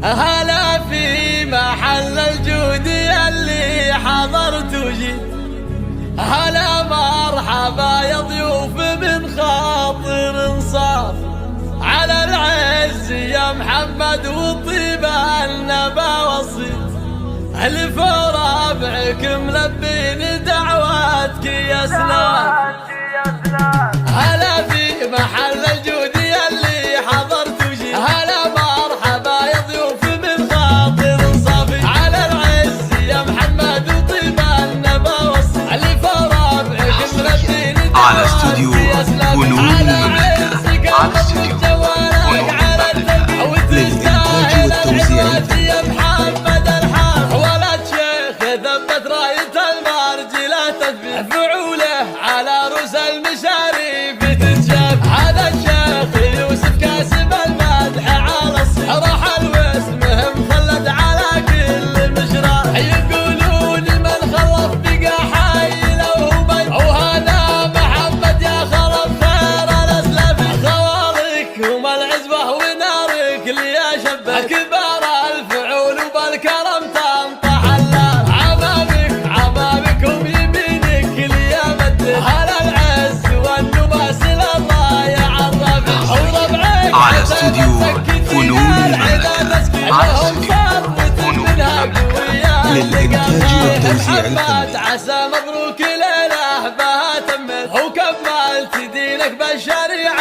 هلا في محل الجود اللي حضرت وجيت، هلا مرحبا يا ضيوف من خاطر انصاف، على العز يا محمد والطيبة النبا والصيت، الف ربعك ملبين دعواتك يا سلام. هلا في محل الجود اللي حضرت وجيت، هلا مرحبا يا ضيوف من خاطر صافي، على العز يا محمد وطيبة النبا والصيت، الف ربعك ملبين على استوديو فنون المملكة، على استوديو فنون المملكة للإنتاج والتوزيع يا محمد الحار، ولد شيخ ثبت راية المرجلة تثبيت، فعوله على رؤوس المشاريف تتشاف، هذا الشيخ يوسف كاسب المدح على الصيت، راح الواسمه مخلد على كل مجرى، يقولون من خلف بقى حي لو بي، وهذا محمد يا خلف خير الاسلافي، خوارك وما العزبه ونارك اللي يا شبه كبار الفعول وبالكرم تنطح اللال، عمامكم يمينك اللي يا مدد، هلا العز والنباس الله يعرفك، وربعك على استوديو فنون المملكة، على استوديو فنون المملكة للإنتاج والتوزيع الفني. عسى مبروك ليله بها تمت، وكملت دينك بالشريعة